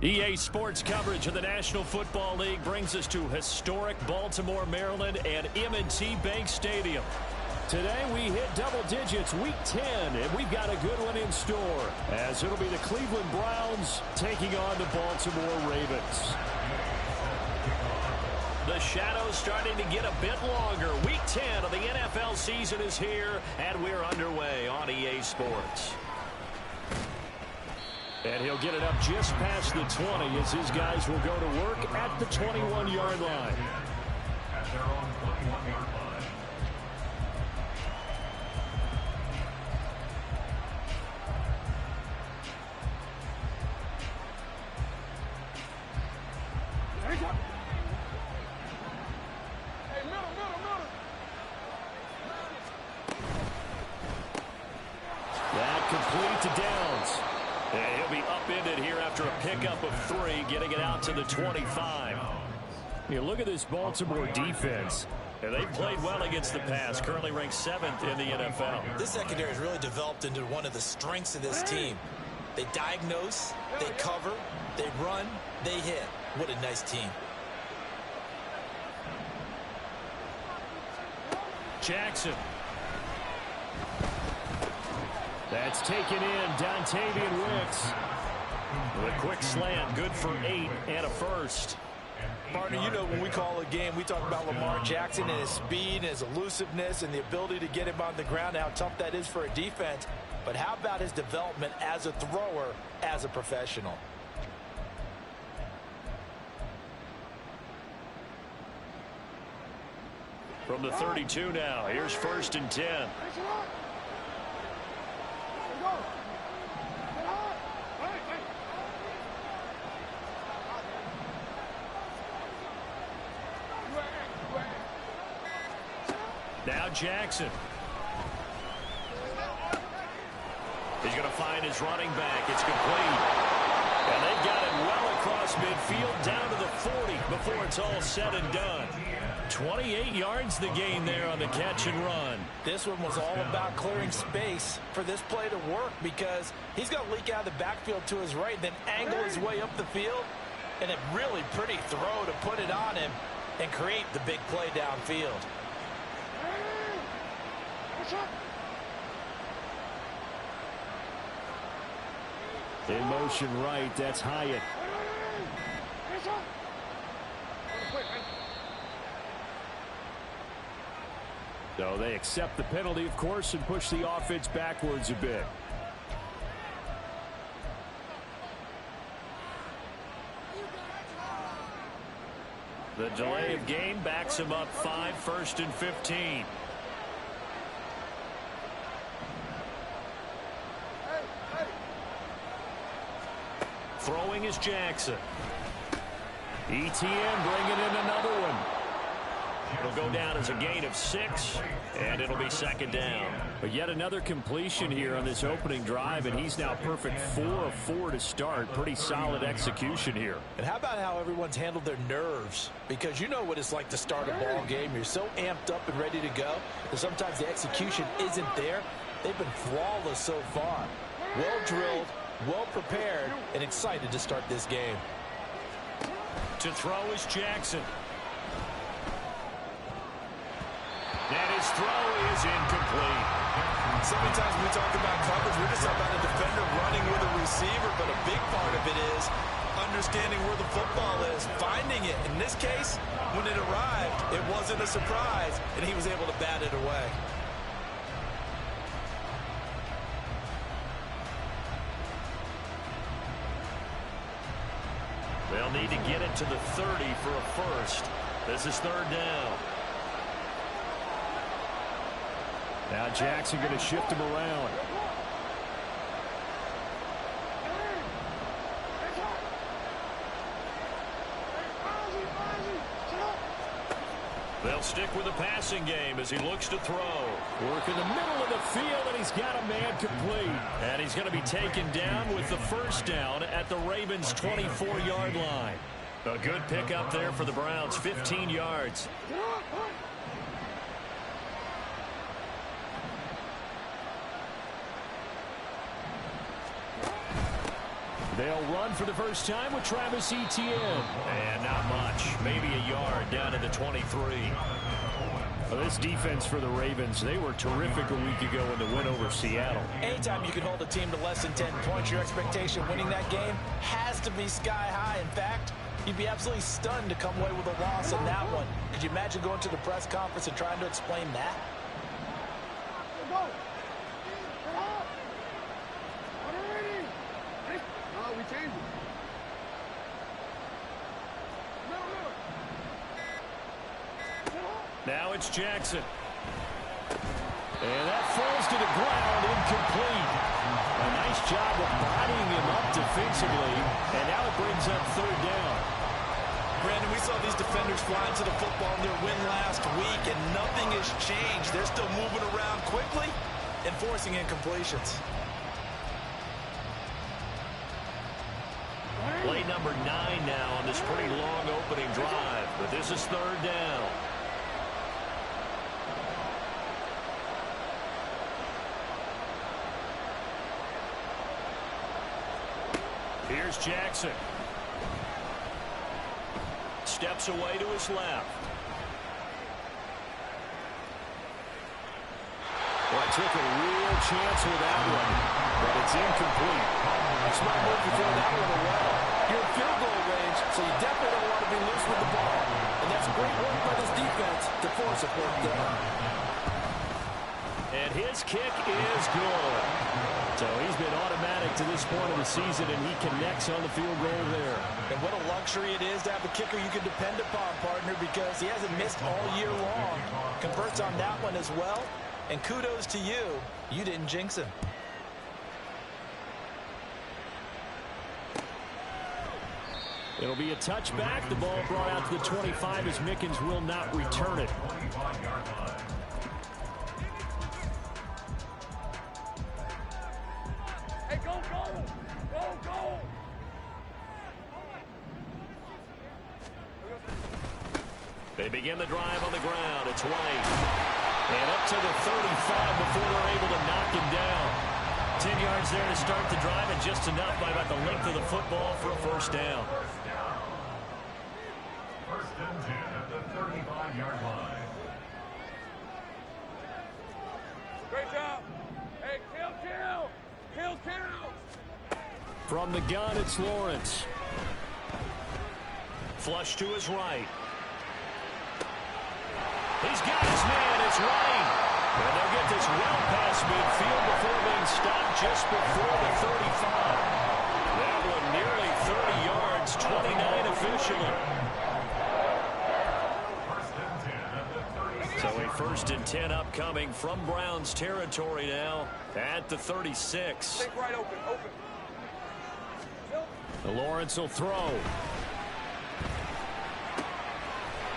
EA Sports coverage of the National Football League brings us to historic Baltimore, Maryland and M&T Bank Stadium. Today we hit double digits, week 10, and we've got a good one in store, as it'll be the Cleveland Browns taking on the Baltimore Ravens. The shadow's starting to get a bit longer. Week 10 of the NFL season is here, and we're underway on EA Sports. And he'll get it up just past the 20 as his guys will go to work at the 21-yard line. At their own 21-yard line. That complete to Downs. And he'll be upended here after a pickup of 3, getting it out to the 25. You look at this Baltimore defense. And they've played well against the pass, currently ranked 7th in the NFL. This secondary has really developed into one of the strengths of this team. They diagnose, they cover, they run, they hit. What a nice team. Jackson. That's taken in, Dontavian Wicks. With a quick slant, good for 8 and a first. Partner, you know when we call a game, we talk about Lamar Jackson and his speed and his elusiveness and the ability to get him on the ground and how tough that is for a defense. But how about his development as a thrower, as a professional? From the 32 now, here's 1st and 10. Now Jackson. He's going to find his running back. It's complete. And they've got it well across midfield down to the 40 before it's all said and done. 28 yards the gain there on the catch and run. This one was all about clearing space for this play to work because he's going to leak out of the backfield to his right, then angle his way up the field. And a really pretty throw to put it on him and create the big play downfield. In motion right, that's Hyatt. So they accept the penalty, of course, and push the offense backwards a bit. The delay of game backs him up 5, 1st and 15. Throwing is Jackson. ETN bringing in another one. It'll go down as a gain of 6, and it'll be 2nd down. But yet another completion here on this opening drive, and he's now perfect 4 of 4 to start. Pretty solid execution here. And how about how everyone's handled their nerves? Because you know what it's like to start a ball game. You're so amped up and ready to go that sometimes the execution isn't there. They've been flawless so far. Well drilled, well prepared, and excited to start this game. To throw is Jackson. And his throw is incomplete. So many times when we talk about coverage, we're just talking about a defender running with a receiver, but a big part of it is understanding where the football is, finding it. In this case, when it arrived, it wasn't a surprise, and he was able to bat it away. They'll need to get it to the 30 for a first. This is 3rd down. Now Jackson going to shift him around. They'll stick with the passing game as he looks to throw. Work in the middle of the field, and he's got a man complete. And he's going to be taken down with the 1st down at the Ravens' 24-yard line. A good pickup there for the Browns, 15 yards. They'll run for the first time with Travis Etienne. And not much. Maybe a yard down to the 23. Well, this defense for the Ravens, they were terrific a week ago in the win over Seattle. Anytime you can hold a team to less than 10 points, your expectation winning that game has to be sky high. In fact, you'd be absolutely stunned to come away with a loss in that one. Could you imagine going to the press conference and trying to explain that? Now it's Jackson. And that falls to the ground, incomplete. A nice job of bodying him up defensively. And now it brings up third down. Brandon, we saw these defenders fly into the football in their win last week, and nothing has changed. They're still moving around quickly and forcing incompletions. Play number 9 now on this pretty long opening drive. But this is third down. Here's Jackson. Steps away to his left. Well, I took a real chance with that one, but it's incomplete. Smart move to throw that one away. You're in field goal range, so you definitely don't want to be loose with the ball. And that's great work by this defense to force a fourth down. And his kick is good. So he's been automatic to this point of the season, and he connects on the field goal there. And what a luxury it is to have a kicker you can depend upon, partner, because he hasn't missed all year long. Converts on that one as well. And kudos to you. You didn't jinx him. It'll be a touchback. The ball brought out to the 25 as Mickens will not return it. They begin the drive on the ground. It's White. And up to the 35 before they're able to knock him down. 10 yards there to start the drive, and just enough by about the length of the football for a first down. First and 10 at the 35-yard line. Great job. Hey, kill. From the gun, it's Lawrence. Flush to his right. He's got his man. It's Wright. And they'll get this well past midfield before being stopped just before the 35. That one nearly 30 yards, 29 officially. So a first and 10 upcoming from Browns territory now at the 36. Think right open. Lawrence will throw.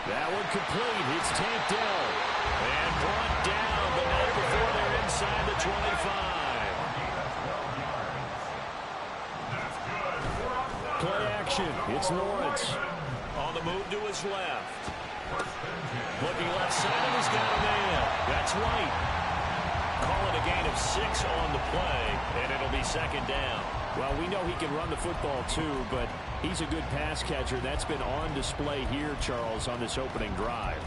That one complete. It's tanked down. And brought down, but not before they're inside the 25. Play action. It's Lawrence. On the move to his left. Looking left side, and he's got a man. That's White. Calling a gain of 6 on the play, and it'll be second down. Well, we know he can run the football too, but he's a good pass catcher. That's been on display here, Charles, on this opening drive.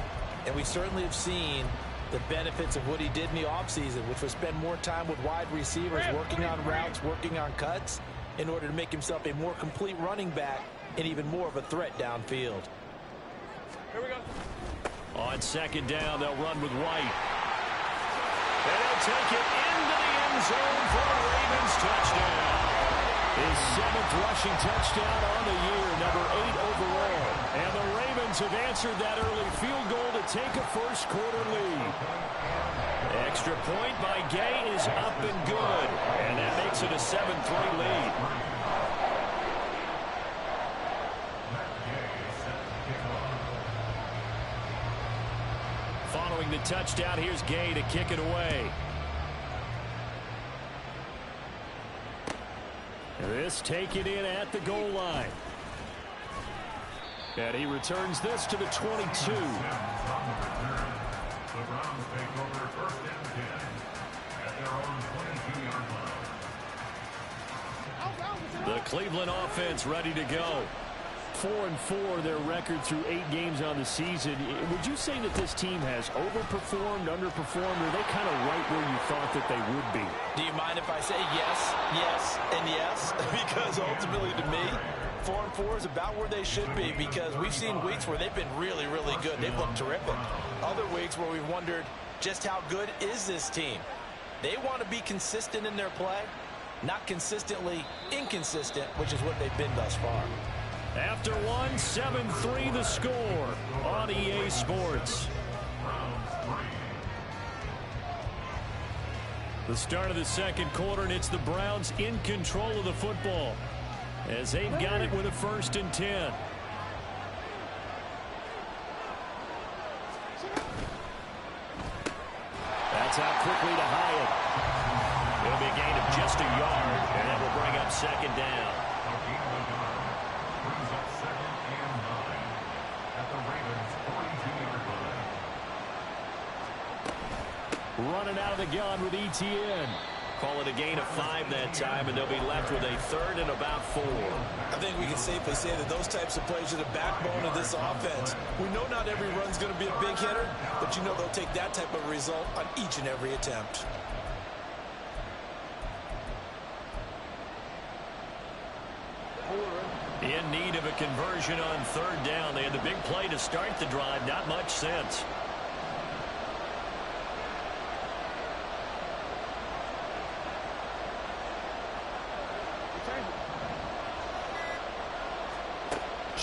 And we certainly have seen the benefits of what he did in the offseason, which was spend more time with wide receivers, working on routes, working on cuts, in order to make himself a more complete running back and even more of a threat downfield. Here we go. On second down, they'll run with White. And they'll take it into the end zone for a Ravens touchdown. His 7th rushing touchdown on the year, number 8 overall. And the Ravens have answered that early field goal to take a first quarter lead. Extra point by Gay is up and good. And that makes it a 7-3 lead. Following the touchdown, here's Gay to kick it away. This taken in at the goal line. And he returns this to the 22. The Browns take over first and 10 at their own 22-yard line. The Cleveland offense ready to go. 4-4, their record through 8 games on the season. Would you say that this team has overperformed, underperformed, or are they kind of right where you thought that they would be? Do you mind if I say yes, yes, and yes? Because ultimately to me, 4-4 is about where they should be, because we've seen weeks where they've been really, really good. They've looked terrific. Other weeks where we've wondered just how good is this team. They want to be consistent in their play, not consistently inconsistent, which is what they've been thus far. After one, 7-3 the score on EA Sports. The start of the second quarter, and it's the Browns in control of the football as they've got it with a 1st and 10. That's out quickly to Hyatt. It'll be a gain of just a yard, and that will bring up 2nd down. Running out of the gun with ETN. Call it a gain of 5 that time, and they'll be left with a 3rd and about 4. I think we can safely say that those types of plays are the backbone of this offense. We know not every run's going to be a big hitter, but you know they'll take that type of result on each and every attempt. In need of a conversion on 3rd down. They had the big play to start the drive. Not much sense.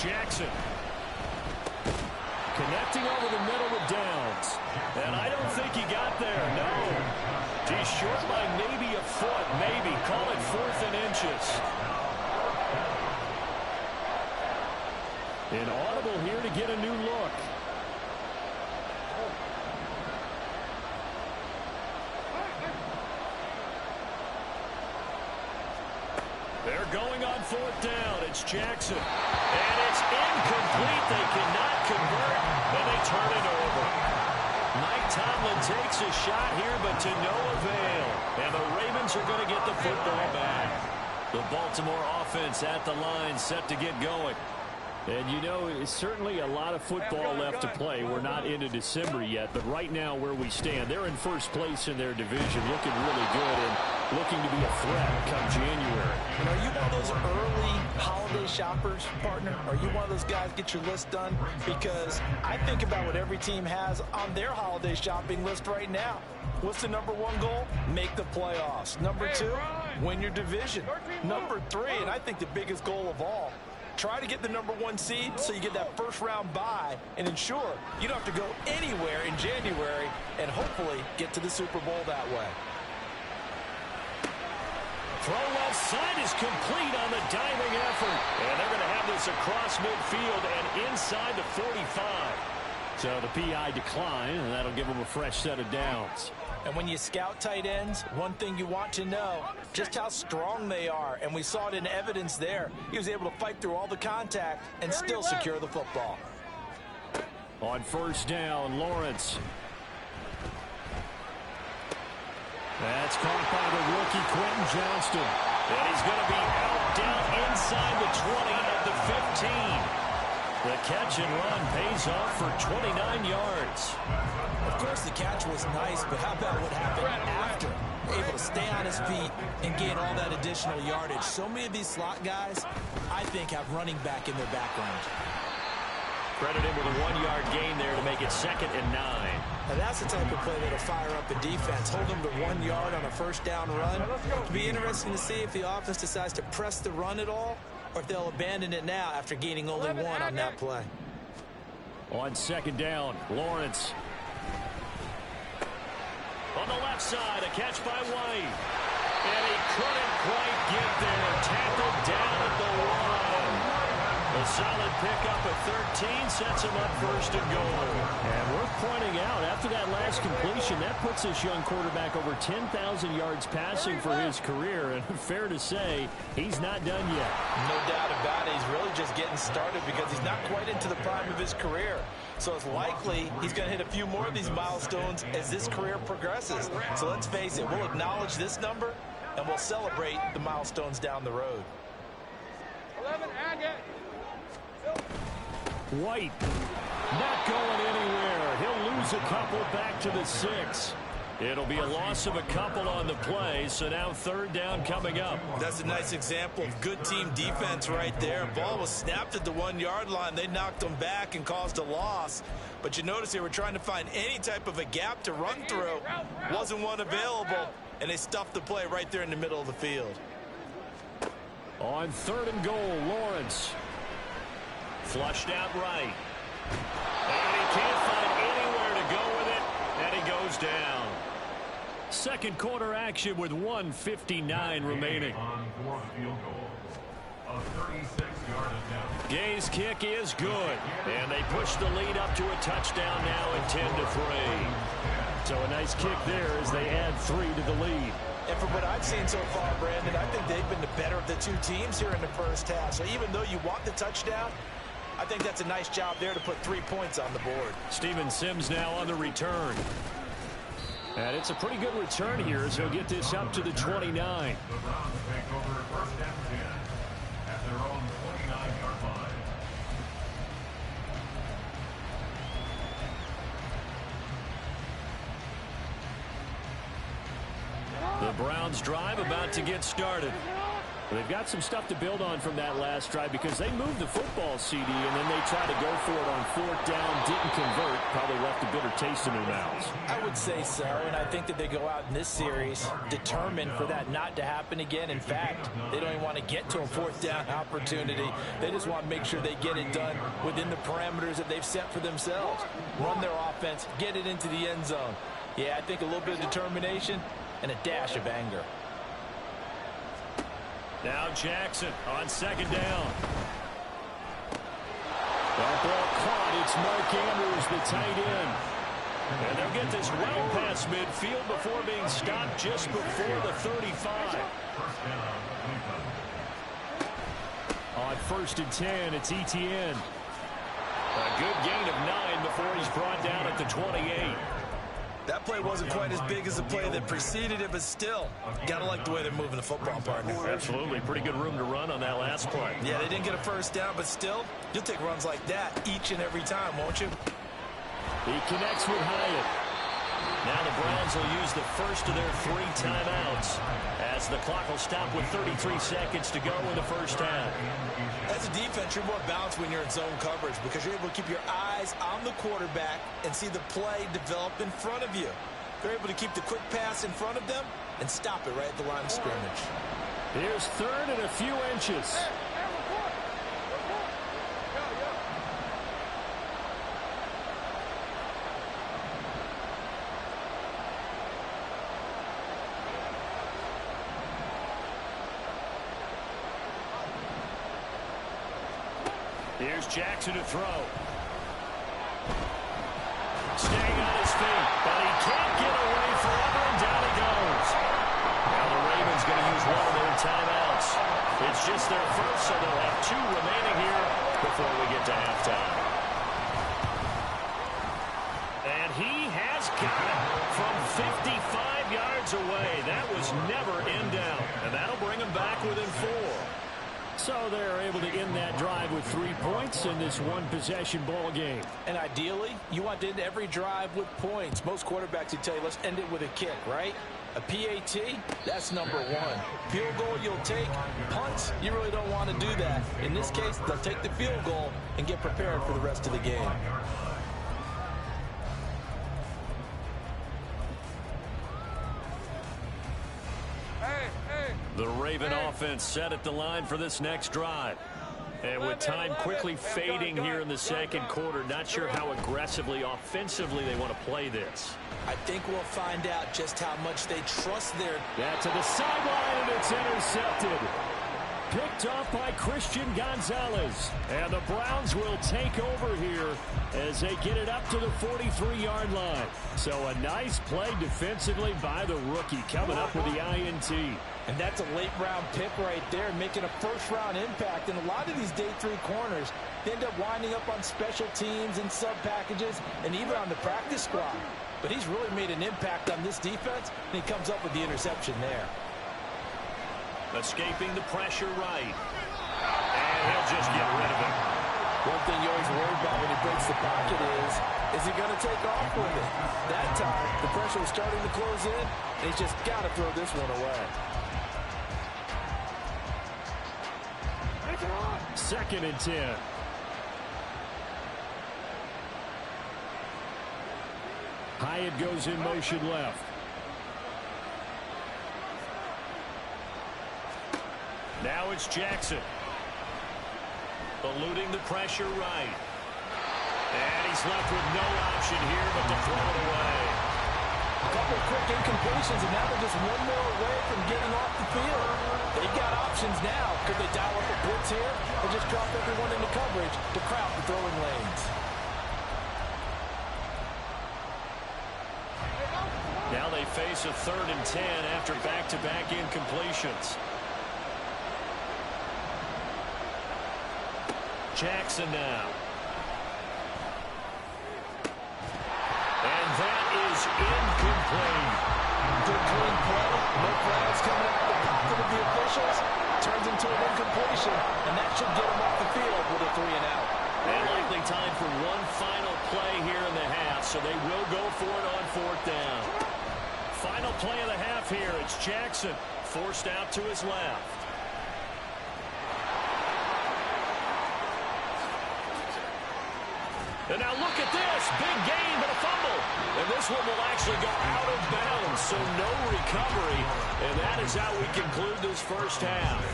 Jackson connecting over the middle with Downs. And I don't think he got there. No. He's short by maybe a foot. Maybe. Call it 4th and inches. An audible here to get a new look. They're going on 4th down. It's Jackson. And it's incomplete. They cannot convert, and they turn it over. Mike Tomlin takes a shot here, but to no avail. And the Ravens are going to get the football back. The Baltimore offense at the line, set to get going. And you know, it's certainly a lot of football left to play. We're not into December yet, but right now where we stand, they're in 1st place in their division, looking really good and looking to be a threat come January. And are you one of those early holiday shoppers, partner? Are you one of those guys get your list done? Because I think about what every team has on their holiday shopping list right now. What's the number 1 goal? Make the playoffs. Number 2, win your division. Number 3, and I think the biggest goal of all, try to get the number 1 seed so you get that 1st round bye and ensure you don't have to go anywhere in January and hopefully get to the Super Bowl that way. Throw left side is complete on the diving effort. And they're going to have this across midfield and inside the 45. So the PI decline, and that'll give them a fresh set of downs. And when you scout tight ends, one thing you want to know, just how strong they are. And we saw it in evidence there. He was able to fight through all the contact and still secure the football. On 1st down, Lawrence. That's caught by the rookie Quentin Johnston. And he's going to be out down inside the 20 of the 15. The catch and run pays off for 29 yards. Of course, the catch was nice, but how about what happened after? Able to stay on his feet and gain all that additional yardage. So many of these slot guys, I think, have running back in their background. Credit him with a 1-yard gain there to make it 2nd and 9. Now that's the type of play that'll fire up a defense. Hold them to 1 yard on a 1st down run. It'll be interesting to see if the offense decides to press the run at all, or if they'll abandon it now after gaining only 1 on that play. On 2nd down, Lawrence. On the left side, a catch by White. And he couldn't quite get there. Tackled down at the 1. A solid pickup at 13 sets him up 1st and goal. And worth pointing out, after that last completion, that puts this young quarterback over 10,000 yards passing for his career. And fair to say, he's not done yet. No doubt about it. He's really just getting started because he's not quite into the prime of his career. So it's likely he's going to hit a few more of these milestones as this career progresses. So let's face it, we'll acknowledge this number and we'll celebrate the milestones down the road. 11, Agate. White not going anywhere. He'll lose a couple back to the 6. It'll be a loss of a couple on the play, so now third down coming up. That's a nice example of good team defense right there. Ball was snapped at the 1-yard line. They knocked them back and caused a loss. But you notice they were trying to find any type of a gap to run through. Wasn't one available, and they stuffed the play right there in the middle of the field. On third and goal, Lawrence. Flushed out right. And he can't find anywhere to go with it, and he goes down. Second quarter action with 1:59 remaining. On fourth field goal. A 36-yard attempt. Gay's kick is good, and they push the lead up to a touchdown now at 10-3. So a nice kick there as they add 3 to the lead. And from what I've seen so far, Brandon, I think they've been the better of the two teams here in the first half. So even though you want the touchdown, I think that's a nice job there to put 3 points on the board. Steven Sims now on the return. And it's a pretty good return here as he'll get this up to the 29. The Browns take over first and 10 at their own 29-yard line. The Browns drive about to get started. They've got some stuff to build on from that last drive because they moved the football, CD, and then they tried to go for it on fourth down, didn't convert, probably left a bitter taste in their mouths. I would say so, and I think that they go out in this series determined for that not to happen again. In fact, they don't even want to get to a fourth down opportunity. They just want to make sure they get it done within the parameters that they've set for themselves. Run their offense, get it into the end zone. Yeah, I think a little bit of determination and a dash of anger. Now Jackson on second down. That ball caught. It's Mark Andrews, the tight end. And they'll get this well past midfield before being stopped just before the 35. On first and 10, it's Etienne. A good gain of 9 before he's brought down at the 28. That play wasn't quite as big as the play that preceded it, but still, gotta like the way they're moving the football, partner. Absolutely. Pretty good room to run on that last play. Yeah, they didn't get a first down, but still, you'll take runs like that each and every time, won't you? He connects with Hyatt. Now the Browns will use the first of their 3 timeouts as the clock will stop with 33 seconds to go in the first half. As a defense, you're more balanced when you're in zone coverage because you're able to keep your eyes on the quarterback and see the play develop in front of you. They're able to keep the quick pass in front of them and stop it right at the line of scrimmage. Here's third and a few inches. Here's Jackson to throw. Staying on his feet, but he can't get away forever, and down he goes. Now the Ravens going to use one of their timeouts. It's just their first, so they'll have 2 remaining here before we get to halftime. And he has got it from 55 yards away. That was never in doubt, and that'll bring him back within 4. So they're able to end that drive with 3 points in this one-possession ball game. And ideally, you want to end every drive with points. Most quarterbacks would tell you, let's end it with a kick, right? A PAT, that's number 1. Field goal you'll take. Punts, you really don't want to do that. In this case, they'll take the field goal and get prepared for the rest of the game. The Raven offense set at the line for this next drive. And with time quickly fading here in the second quarter, not sure how aggressively, offensively they want to play this. I think we'll find out just how much they trust their... Yeah, to the sideline, and it's intercepted. Picked off by Christian Gonzalez. And the Browns will take over here as they get it up to the 43-yard line. So a nice play defensively by the rookie coming up with the INT. And that's a late-round pick right there, making a first-round impact. And a lot of these day 3 corners, they end up winding up on special teams and sub-packages and even on the practice squad. But he's really made an impact on this defense, and he comes up with the interception there. Escaping the pressure right. And he'll just get rid of it. One thing you always worry about when he breaks the pocket is he going to take off with it? That time, the pressure was starting to close in, and he's just got to throw this one away. 2nd and 10. Hyatt goes in motion left. Now it's Jackson. Eluding the pressure right. And he's left with no option here but to throw it away. A couple of quick incompletions, and now they're just one more away from getting off the field. They've got options now. Could they dial up a blitz here or just drop everyone into coverage to crowd the throwing lanes? Now they face a 3rd and 10 after back-to-back incompletions. Jackson now. And that is incomplete. Good clean play. No flags coming out of the pocket of the officials. Turns into an incompletion, and that should get him off the field with a 3-and-out. And likely time for one final play here in the half, so they will go for it on 4th down. Final play of the half here. It's Jackson forced out to his left. And now look at this. Big gain, but a fumble. And this one will actually go out of bounds, so no recovery. And that is how we conclude this first half.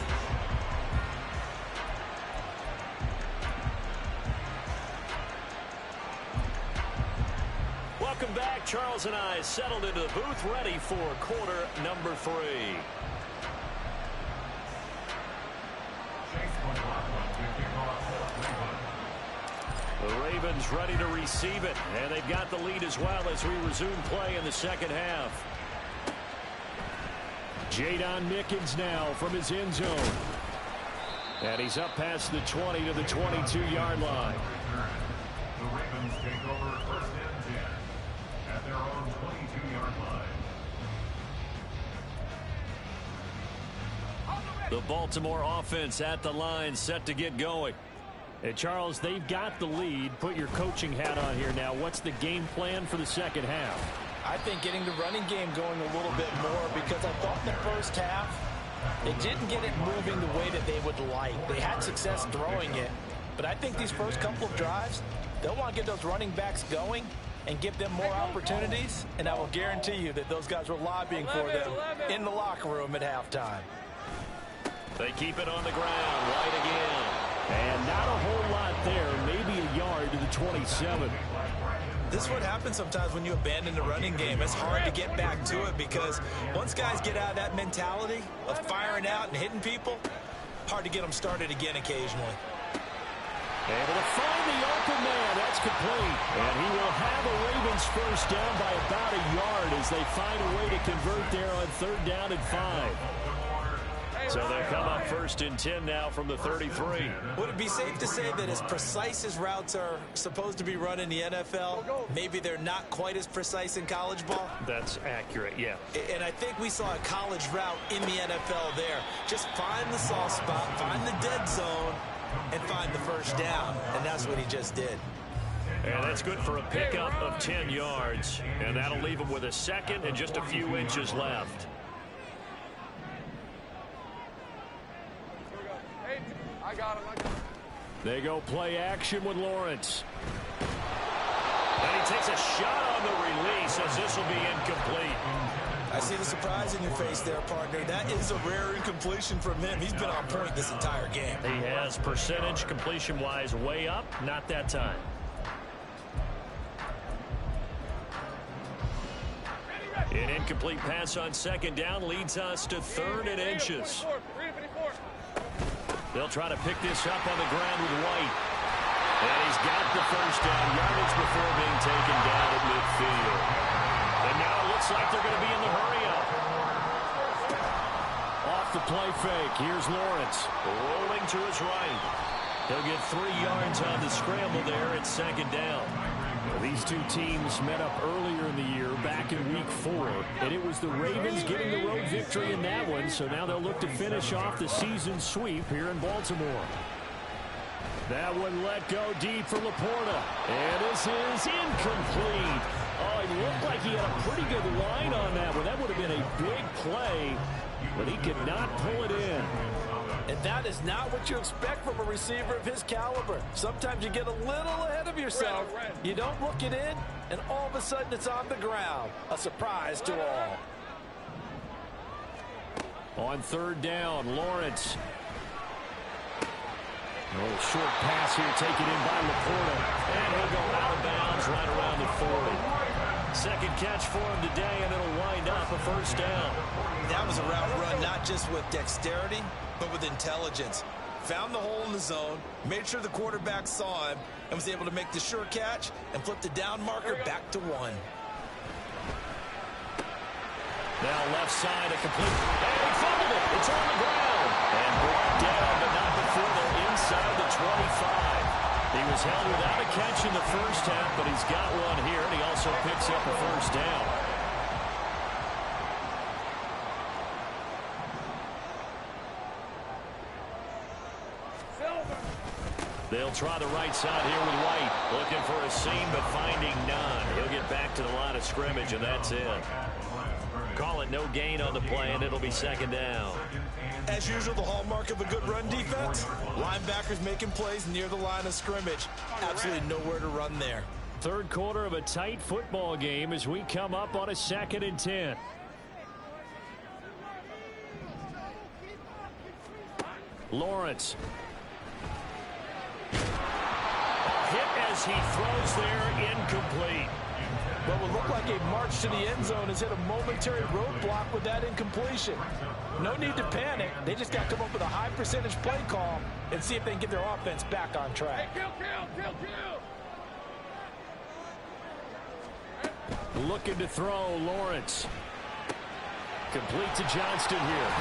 Welcome back. Charles and I settled into the booth ready for quarter number 3. The Ravens ready to receive it, and they've got the lead as well as we resume play in the second half. Jadon Mickens now from his end zone. And he's up past the 20 to the 22-yard line. The Ravens take over 1st and 10 at their own 22-yard line. The Baltimore offense at the line, set to get going. And Charles, they've got the lead. Put your coaching hat on here now. What's the game plan for the second half? I think getting the running game going a little bit more, because I thought in the first half they didn't get it moving the way that they would like. They had success throwing it, but I think these first couple of drives, they'll want to get those running backs going and give them more opportunities, and I will guarantee you that those guys were lobbying for them in the locker room at halftime. They keep it on the ground. White again. And not a whole lot there. Maybe a yard to the 27. This is what happens sometimes when you abandon the running game. It's hard to get back to it because once guys get out of that mentality of firing out and hitting people, hard to get them started again occasionally. Able to find the open man. That's complete. And he will have a Ravens first down by about a yard as they find a way to convert there on 3rd down and 5. So they come up 1st and 10 now from the 33. Would it be safe to say that as precise as routes are supposed to be run in the NFL, maybe they're not quite as precise in college ball? That's accurate, yeah. And I think we saw a college route in the NFL there. Just find the soft spot, find the dead zone, and find the first down. And that's what he just did. And that's good for a pickup of 10 yards. And that'll leave him with a second and just a few inches left. I got him. They go play action with Lawrence. And he takes a shot on the release as this will be incomplete. I see the surprise in your face there, partner. That is a rare incompletion from him. He's been on point this entire game. He has percentage completion-wise way up. Not that time. An incomplete pass on 2nd down leads us to 3rd and inches. They'll try to pick this up on the ground with White. And he's got the first down, yardage before being taken down at midfield. And now it looks like they're going to be in the hurry-up. Off the play fake, here's Lawrence. Rolling to his right. He'll get 3 yards on the scramble there at 2nd down. These two teams met up earlier in the year, back in week 4, and it was the Ravens getting the road victory in that one, so now they'll look to finish off the season sweep here in Baltimore. That one let go deep for Laporta. And this is incomplete. Oh, it looked like he had a pretty good line on that one. That would have been a big play, but he could not pull it in. And that is not what you expect from a receiver of his caliber. Sometimes you get a little ahead of yourself. You don't look it in, and all of a sudden it's on the ground. A surprise to all. On third down, Lawrence. A little short pass here taken in by Laporta. And he'll go out of bounds right around the 40. Second catch for him today, and it'll wind up a first down. That was a route run not just with dexterity, but with intelligence. Found the hole in the zone, made sure the quarterback saw him, and was able to make the sure catch and flip the down marker back to 1. Now left side, a complete. And he fumbled it. It's on the ground. And brought down, but not before they're inside the 25. He was held without a catch in the first half, but he's got one here, and he also picks up a first down. They'll try the right side here with White. Looking for a seam, but finding none. He'll get back to the line of scrimmage, and that's it. Call it no gain on the play, and it'll be second down. As usual, the hallmark of a good run defense, linebackers making plays near the line of scrimmage. Absolutely nowhere to run there. Third quarter of a tight football game as we come up on a 2nd and 10. Lawrence. Hit as he throws there, incomplete. What would look like a march to the end zone has hit a momentary roadblock with that incompletion. No need to panic. They just got to come up with a high percentage play call and see if they can get their offense back on track. Hey, kill. Looking to throw, Lawrence. Complete to Johnston here.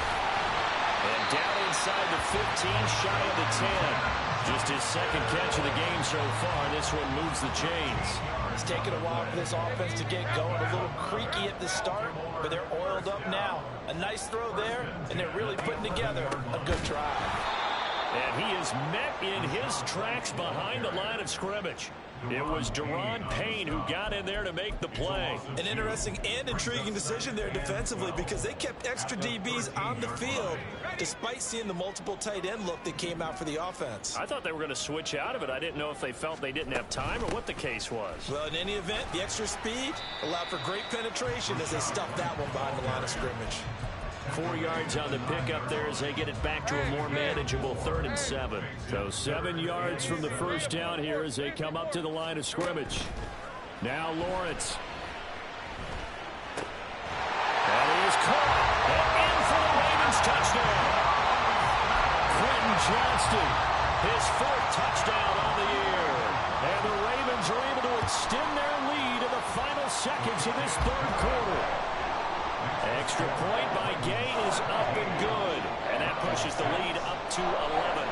And down inside the 15, shy of the 10. Just his second catch of the game so far. This one moves the chains. It's taken a while for this offense to get going. A little creaky at the start, but they're oiled up now. A nice throw there, and they're really putting together a good drive. And he is met in his tracks behind the line of scrimmage. It was Deron Payne who got in there to make the play. An interesting and intriguing decision there defensively because they kept extra DBs on the field despite seeing the multiple tight end look that came out for the offense. I thought they were going to switch out of it. I didn't know if they felt they didn't have time or what the case was. Well, in any event, the extra speed allowed for great penetration as they stuffed that one behind the line of scrimmage. 4 yards on the pickup there as they get it back to a more manageable 3rd and 7. So 7 yards from the first down here as they come up to the line of scrimmage. Now Lawrence. That is caught. And in for the Ravens touchdown. Quentin Johnston, his 4th touchdown on the year. And the Ravens are able to extend their lead in the final seconds of this 3rd quarter. Extra point by Gay is up and good. And that pushes the lead up to 11.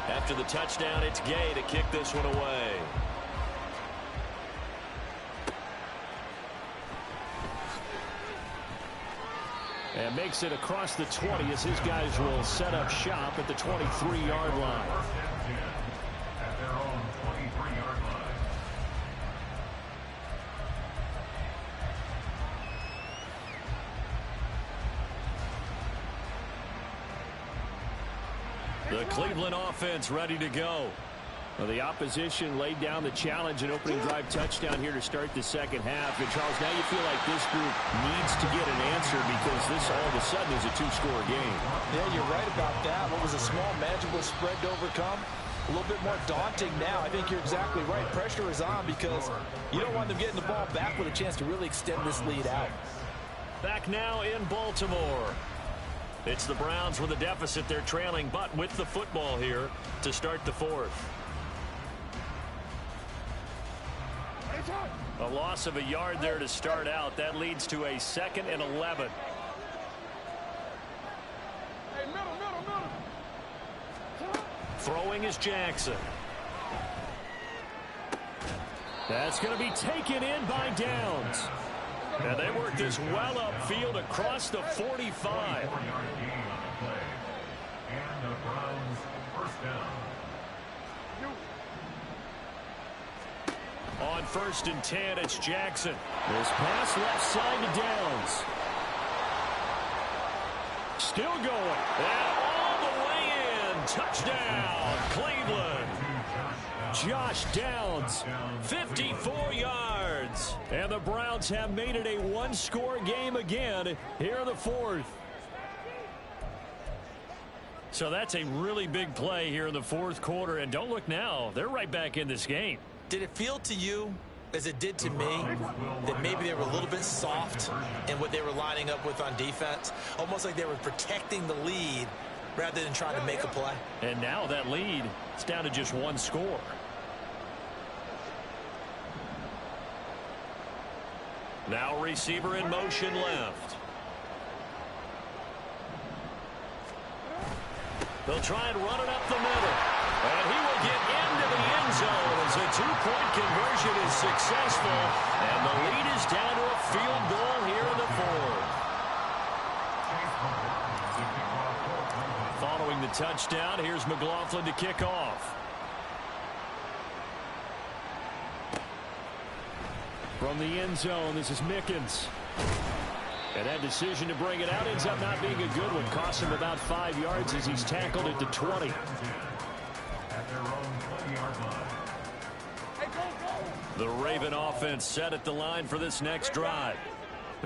After the touchdown, it's Gay to kick this one away. And makes it across the 20 as his guys will set up shop at the 23-yard line. At their own 23-yard line. The Cleveland offense ready to go. Well, the opposition laid down the challenge and opening drive touchdown here to start the second half. And, Charles, now you feel like this group needs to get an answer because this all of a sudden is a 2-score game. Yeah, you're right about that. What was a small, manageable spread to overcome? A little bit more daunting now. I think you're exactly right. Pressure is on because you don't want them getting the ball back with a chance to really extend this lead out. Back now in Baltimore. It's the Browns with a deficit. They're trailing, but with the football here to start the 4th. A loss of a yard there to start out. That leads to a 2nd and 11. Hey, middle. Throwing is Jackson. That's going to be taken in by Downs. And they work this well upfield across the 45. And the Browns first down. On 1st and 10, it's Jackson. This pass left side to Downs. Still going. And all the way in. Touchdown, Cleveland. Josh Downs, 54 yards. And the Browns have made it a one-score game again here in the 4th. So that's a really big play here in the 4th quarter. And don't look now. They're right back in this game. Did it feel to you, as it did to me, that maybe they were a little bit soft in what they were lining up with on defense? Almost like they were protecting the lead rather than trying to make a play. And now that lead is down to just one score. Now receiver in motion left. They'll try and run it up the middle. And he will get into the end zone as a two-point conversion is successful. And the lead is down to a field goal here in the 4th. Following the touchdown, here's McLaughlin to kick off. From the end zone, this is Mickens. And that decision to bring it out ends up not being a good one. Costs him about 5 yards as he's tackled at the 20. The Raven offense set at the line for this next drive.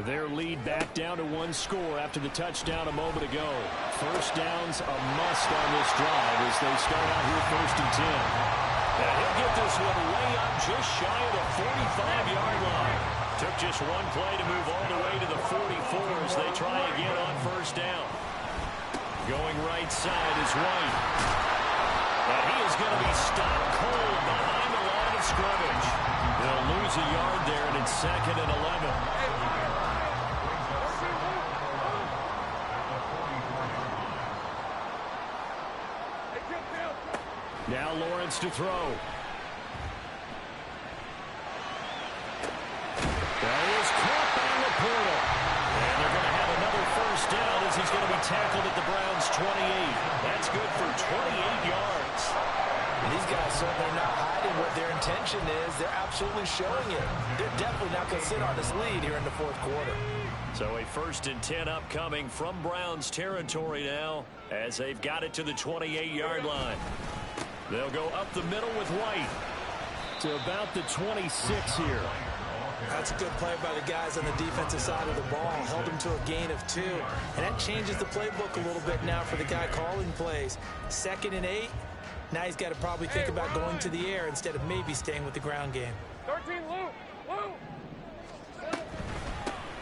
Their lead back down to one score after the touchdown a moment ago. First down's a must on this drive as they start out here 1st and 10. And he'll get this one way up just shy of the 45-yard line. Took just one play to move all the way to the 44 as they try again on 1st down. Going right side is White. And he is going to be stopped cold behind the line of scrimmage. They'll lose a yard there, and it's 2nd and 11. Now Lawrence to throw. That is caught by Laporta. And they're going to have another 1st down as he's going to be tackled at the Browns' 28. That's good for 28 yards. And these guys certainly not hiding what their intention is. They're absolutely showing it. They're definitely not going to sit on this lead here in the 4th quarter. So a 1st and 10 upcoming from Browns territory now as they've got it to the 28-yard line. They'll go up the middle with White to about the 26 here. That's a good play by the guys on the defensive side of the ball. Held them to a gain of 2. And that changes the playbook a little bit now for the guy calling plays. 2nd and 8. Now he's got to probably think about going to the air instead of maybe staying with the ground game. 13, Lou.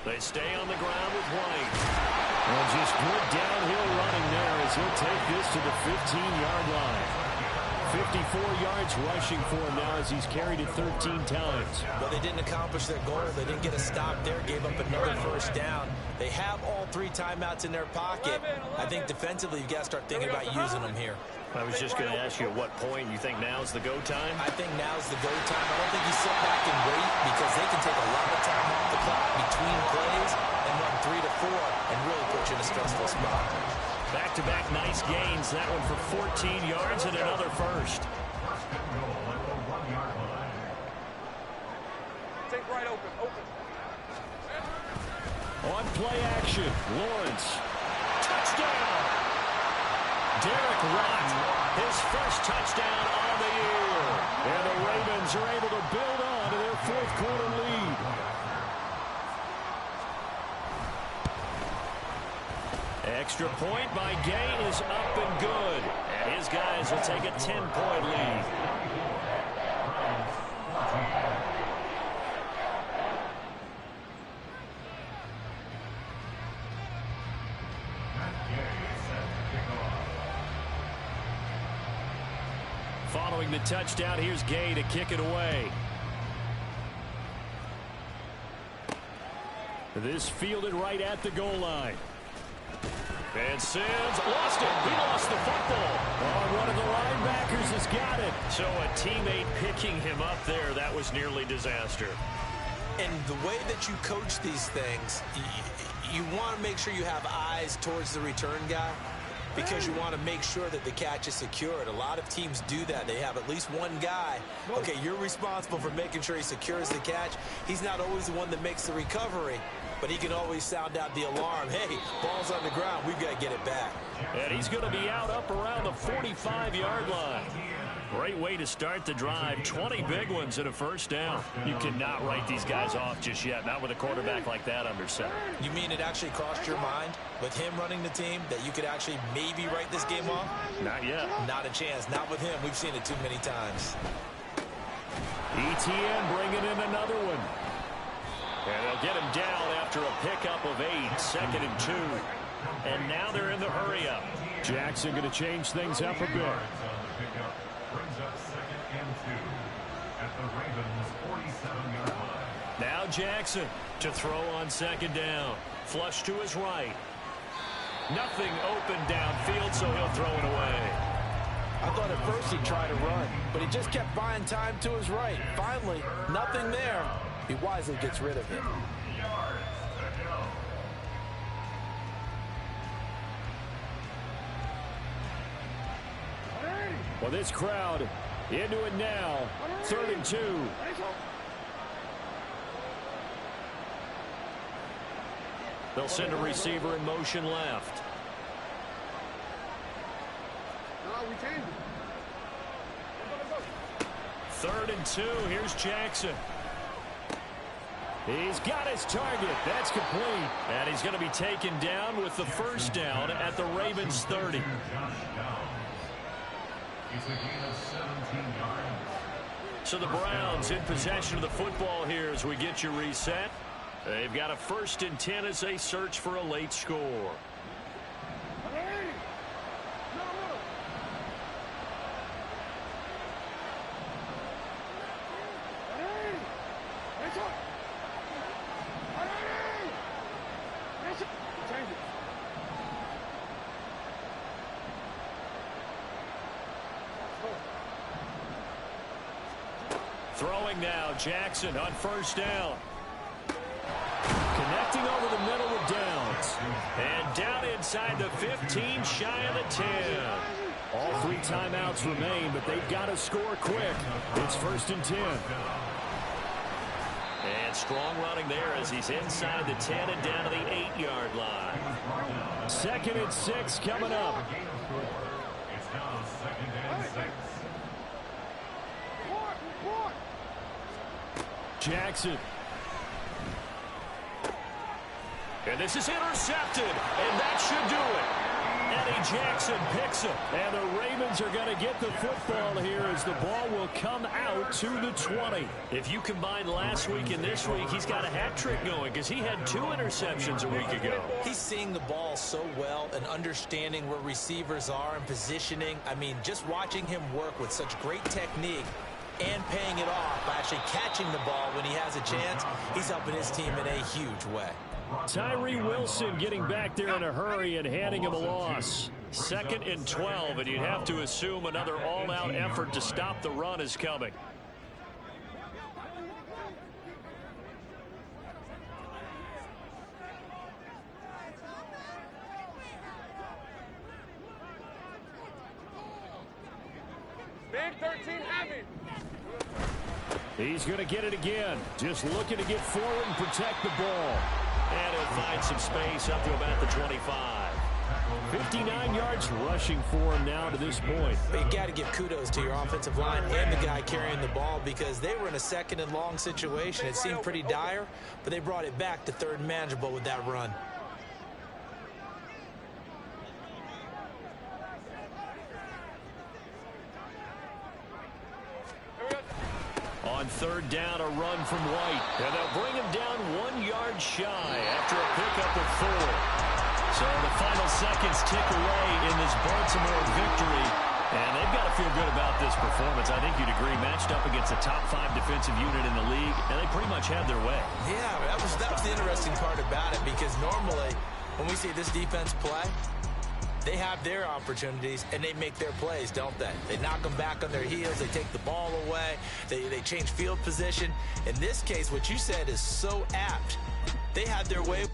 They stay on the ground with White. Well, just good downhill running there as he'll take this to the 15-yard line. 54 yards rushing for him now as he's carried it 13 times. Well, they didn't accomplish their goal. They didn't get a stop there, gave up another 1st down. They have all 3 timeouts in their pocket. I think defensively you've got to start thinking about using them here. I was just going to ask you at what point you think now's the go time? I think now's the go time. I don't think you sit back and wait because they can take a lot of time off the clock between plays and run 3 to 4 and really put you in a stressful spot. Back-to-back nice gains. That one for 14 yards and another 1st. Take right open. On play action, Lawrence. Touchdown! Derek Watt, his first touchdown on the year. And the Ravens are able to build on to their 4th quarter lead. Extra point by Gay is up and good. And his guys will take a 10-point lead. Following the touchdown, here's Gay to kick it away. This fielded right at the goal line. And Sims lost it. He lost the football. Oh, one of the linebackers has got it. So a teammate picking him up there. That was nearly disaster. And the way that you coach these things, you want to make sure you have eyes towards the return guy because you want to make sure that the catch is secured. A lot of teams do that. They have at least one guy. Okay, you're responsible for making sure he secures the catch. He's not always the one that makes the recovery, but he can always sound out the alarm. Hey, ball's on the ground. We've got to get it back. And he's going to be out up around the 45-yard line. Great way to start the drive. 20 big ones and a first down. You cannot write these guys off just yet, not with a quarterback like that under center. You mean it actually crossed your mind with him running the team that you could actually maybe write this game off? Not yet. Not a chance. Not with him. We've seen it too many times. ETN bringing in another one. And they'll get him down after a pickup of 8, 2nd and 2. And now they're in the hurry-up. Jackson going to change things up a bit. Brings up 2nd and 2 at the Ravens' 47-yard line. Now Jackson to throw on 2nd down. Flush to his right. Nothing open downfield, so he'll throw it away. I thought at first he'd try to run, but he just kept buying time to his right. Finally, nothing there. He wisely gets rid of it. Well, this crowd into it now. 3rd and 2. They'll send a receiver in motion left. Third and 2. Here's Jackson. He's got his target. That's complete. And he's going to be taken down with the first down at the Ravens' 30. It's a gain of 17 yards. So the Browns in possession of the football here as we get you reset. They've got a 1st and 10 as they search for a late score. Throwing now, Jackson on 1st down. Connecting over the middle with Downs. And down inside the 15, shy of the 10. All 3 timeouts remain, but they've got to score quick. It's 1st and 10. And strong running there as he's inside the 10 and down to the 8-yard line. 2nd and 6 coming up. It's now 2nd and 6. Jackson. And this is intercepted, and that should do it. Eddie Jackson picks him. And the Ravens are going to get the football here as the ball will come out to the 20. If you combine last week and this week, he's got a hat trick going because he had 2 interceptions a week ago. He's seeing the ball so well and understanding where receivers are and positioning. I mean, just watching him work with such great technique and paying it off by actually catching the ball when he has a chance, he's helping his team in a huge way. Tyree Wilson getting back there in a hurry and handing him a loss. 2nd and 12, and you'd have to assume another all-out effort to stop the run is coming. Big 13 heavy. He's going to get it again. Just looking to get forward and protect the ball. And he'll find some space up to about the 25. 59 yards rushing for him now to this point. But you got to give kudos to your offensive line and the guy carrying the ball because they were in a 2nd and long situation. It seemed pretty dire, but they brought it back to 3rd and manageable with that run. On 3rd down, a run from White. And they'll bring him down 1 yard shy after a pickup of 4. So the final seconds tick away in this Baltimore victory. And they've got to feel good about this performance. I think you'd agree, matched up against a top 5 defensive unit in the league, and they pretty much had their way. Yeah, that was the interesting part about it because normally when we see this defense play, they have their opportunities, and they make their plays, don't they? They knock them back on their heels. They take the ball away. They change field position. In this case, what you said is so apt. They had their way.